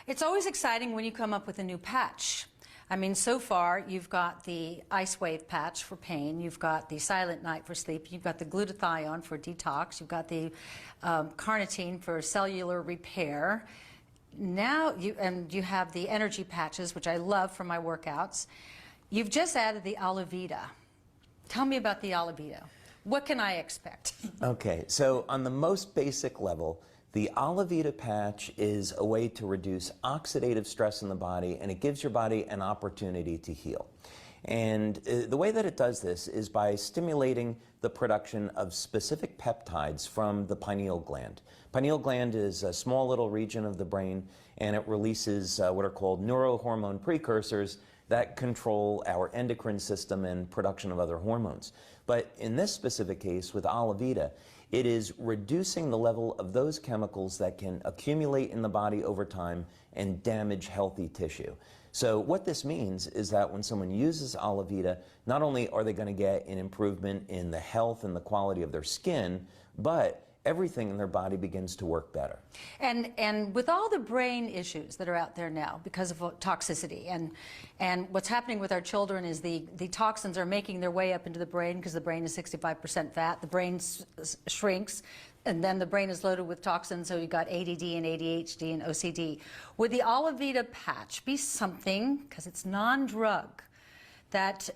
It's always exciting when you come up with a new patch. I mean, so far, you've got the Ice Wave patch for pain, you've got the Silent Night for sleep, you've got the glutathione for detox, you've got the carnitine for cellular repair. Now, you have the energy patches, which I love for my workouts. You've just added the ALAVIDA. Tell me about the ALAVIDA. What can I expect? Okay, so on the most basic level, the ALAVIDA patch is a way to reduce oxidative stress in the body, and it gives your body an opportunity to heal. And the way that it does this is by stimulating the production of specific peptides from the pineal gland. Pineal gland is a small little region of the brain, and it releases what are called neurohormone precursors that control our endocrine system and production of other hormones. But in this specific case with ALAVIDA, it is reducing the level of those chemicals that can accumulate in the body over time and damage healthy tissue. So what this means is that when someone uses ALAVIDA, not only are they going to get an improvement in the health and the quality of their skin, but everything in their body begins to work better. And with all the brain issues that are out there now because of toxicity, and what's happening with our children is the toxins are making their way up into the brain because the brain is 65% fat, the brain shrinks, and then the brain is loaded with toxins, so you've got ADD and ADHD and OCD. Would the ALAVIDA patch be something, because it's non-drug, that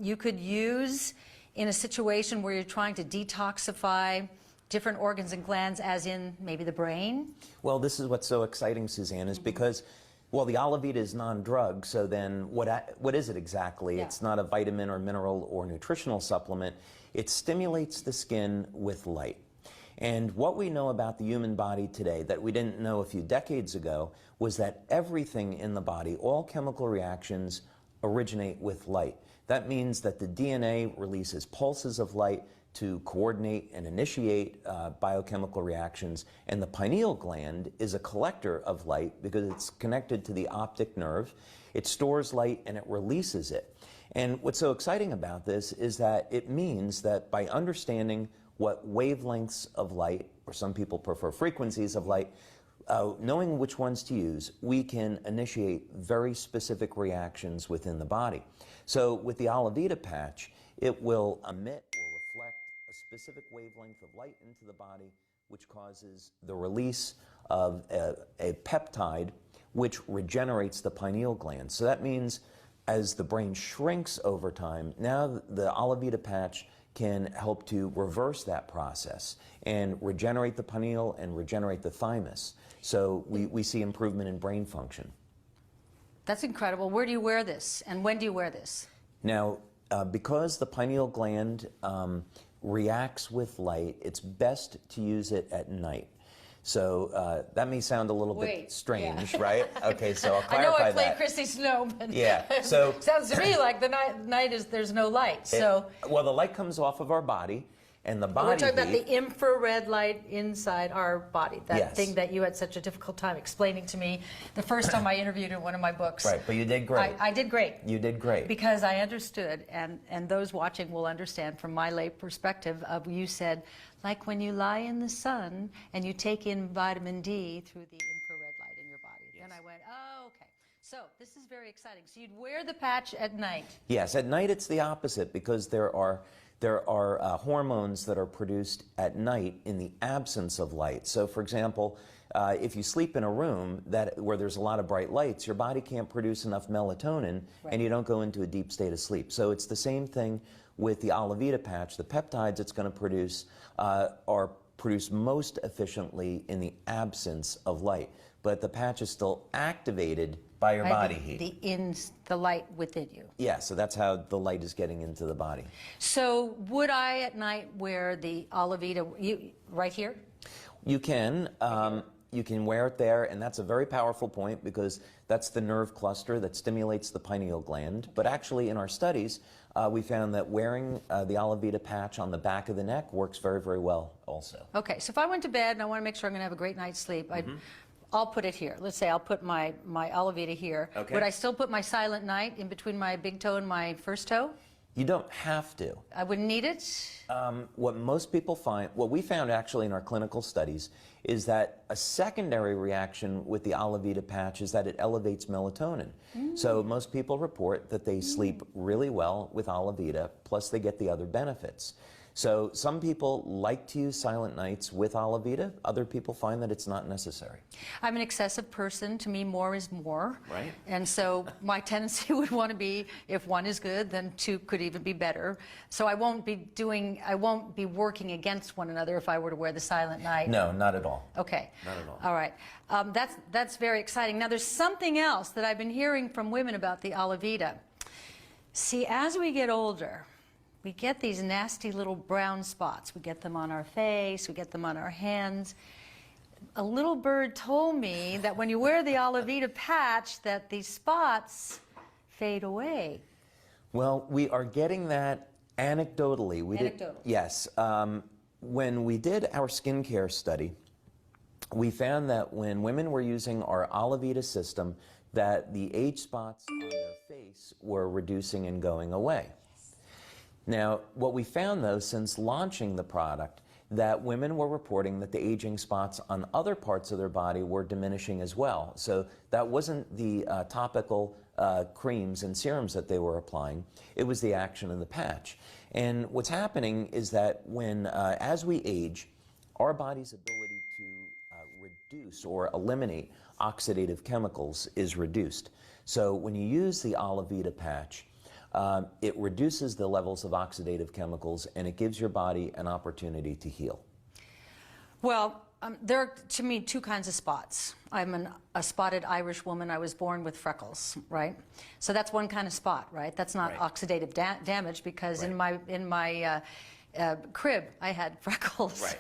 you could use in a situation where you're trying to detoxify different organs and glands, as in maybe the brain? Well, this is what's so exciting, Suzanne, is because, well, the ALAVIDA is non-drug, so then what is it exactly? Yeah. It's not a vitamin or mineral or nutritional supplement. It stimulates the skin with light. And what we know about the human body today that we didn't know a few decades ago was that everything in the body, all chemical reactions, originate with light. That means that the DNA releases pulses of light to coordinate and initiate biochemical reactions, and the pineal gland is a collector of light because it's connected to the optic nerve. It stores light and it releases it. And what's so exciting about this is that it means that by understanding what wavelengths of light, or some people prefer frequencies of light, knowing which ones to use, we can initiate very specific reactions within the body. So with the ALAVIDA patch, it will emit or reflect a specific wavelength of light into the body, which causes the release of a peptide which regenerates the pineal gland. So that means as the brain shrinks over time, now the ALAVIDA patch can help to reverse that process and regenerate the pineal and regenerate the thymus. So we see improvement in brain function. That's incredible. Where do you wear this, and when do you wear this? Now, because the pineal gland reacts with light, it's best to use it at night. So that may sound a little bit strange, right? Okay, so I'll clarify that. I know I played Christy Snow, but yeah, so sounds to me like the night is there's no light. So well, the light comes off of our body, and the body. We're talking about the infrared light inside our body. That thing that you had such a difficult time explaining to me the first time I interviewed in one of my books. Right, but you did great. I did great. You did great. Because I understood, and those watching will understand from my lay perspective of you said, like when you lie in the sun and you take in vitamin D through the infrared light in your body. Yes. And I went, oh, okay. So this is very exciting. So you'd wear the patch at night. Yes, at night it's the opposite because there are hormones that are produced at night in the absence of light. So for example, if you sleep in a room where there's a lot of bright lights, your body can't produce enough melatonin, and you don't go into a deep state of sleep. So it's the same thing with the ALAVIDA patch. The peptides it's going to produce are produced most efficiently in the absence of light. But the patch is still activated by your body heat. The light within you. Yeah, so that's how the light is getting into the body. So would I at night wear the ALAVIDA right here? You can. You can wear it there, and that's a very powerful point because that's the nerve cluster that stimulates the pineal gland. But actually in our studies, we found that wearing the ALAVIDA patch on the back of the neck works very, very well also. Okay, so if I went to bed and I want to make sure I'm going to have a great night's sleep, I'll put it here. Let's say I'll put my ALAVIDA here. Okay. Would I still put my Silent Night in between my big toe and my first toe? You don't have to. I wouldn't need it? What most people find, what we found actually in our clinical studies, is that a secondary reaction with the ALAVIDA patch is that it elevates melatonin. So most people report that they sleep really well with ALAVIDA, plus they get the other benefits. So some people like to use silent nights with ALAVIDA. Other people find that it's not necessary. I'm an excessive person. To me, more is more. Right. And so my tendency would want to be, if one is good, then two could even be better. So I won't be working against one another if I were to wear the silent night. No, not at all. Okay. Not at all. All right. That's very exciting. Now, there's something else that I've been hearing from women about the ALAVIDA. See, as we get older, we get these nasty little brown spots. We get them on our face, we get them on our hands. A little bird told me that when you wear the ALAVIDA patch, that these spots fade away. Well, we are getting that anecdotally. Yes. When we did our skincare study, we found that when women were using our ALAVIDA system, that the age spots on their face were reducing and going away. Now, what we found, though, since launching the product, that women were reporting that the aging spots on other parts of their body were diminishing as well. So that wasn't the topical creams and serums that they were applying. It was the action of the patch. And what's happening is that when, as we age, our body's ability to reduce or eliminate oxidative chemicals is reduced. So when you use the ALAVIDA patch, it reduces the levels of oxidative chemicals, and it gives your body an opportunity to heal. Well, there are, to me, two kinds of spots. I'm a spotted Irish woman. I was born with freckles, right? So that's one kind of spot, right? That's not oxidative damage, because in my crib, I had freckles.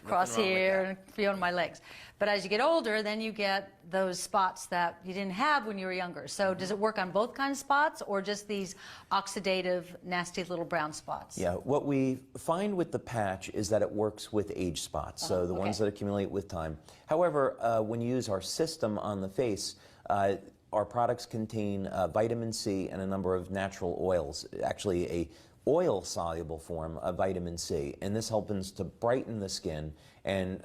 Across here and a few on my legs. But as you get older, then you get those spots that you didn't have when you were younger. So does it work on both kinds of spots, or just these oxidative, nasty little brown spots? Yeah, what we find with the patch is that it works with age spots, so the ones that accumulate with time. However, when you use our system on the face, our products contain vitamin C and a number of natural oils, actually a oil-soluble form of vitamin C, and this helps to brighten the skin and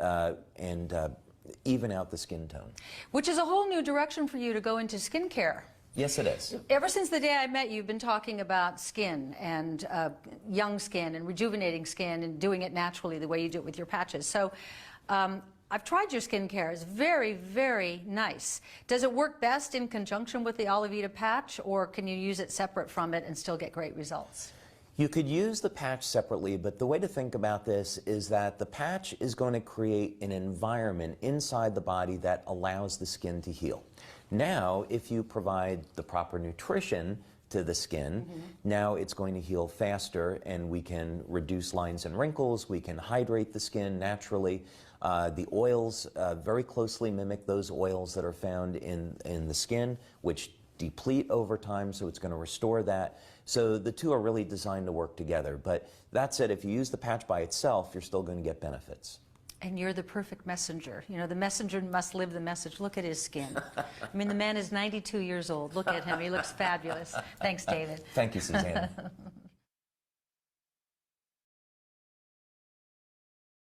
even out the skin tone. Which is a whole new direction for you to go into skincare. Yes, it is. Ever since the day I met you, you've been talking about skin and young skin and rejuvenating skin and doing it naturally the way you do it with your patches. So I've tried your skincare. It's very, very nice. Does it work best in conjunction with the ALAVIDA patch, or can you use it separate from it and still get great results? You could use the patch separately, but the way to think about this is that the patch is going to create an environment inside the body that allows the skin to heal. Now, if you provide the proper nutrition to the skin, now it's going to heal faster, and we can reduce lines and wrinkles, we can hydrate the skin naturally. The oils very closely mimic those oils that are found in the skin, which deplete over time, so it's going to restore that. So the two are really designed to work together. But that said, if you use the patch by itself, you're still going to get benefits. And you're the perfect messenger. You know, the messenger must live the message. Look at his skin. I mean, the man is 92 years old. Look at him. He looks fabulous. Thanks, David. Thank you, Suzanne.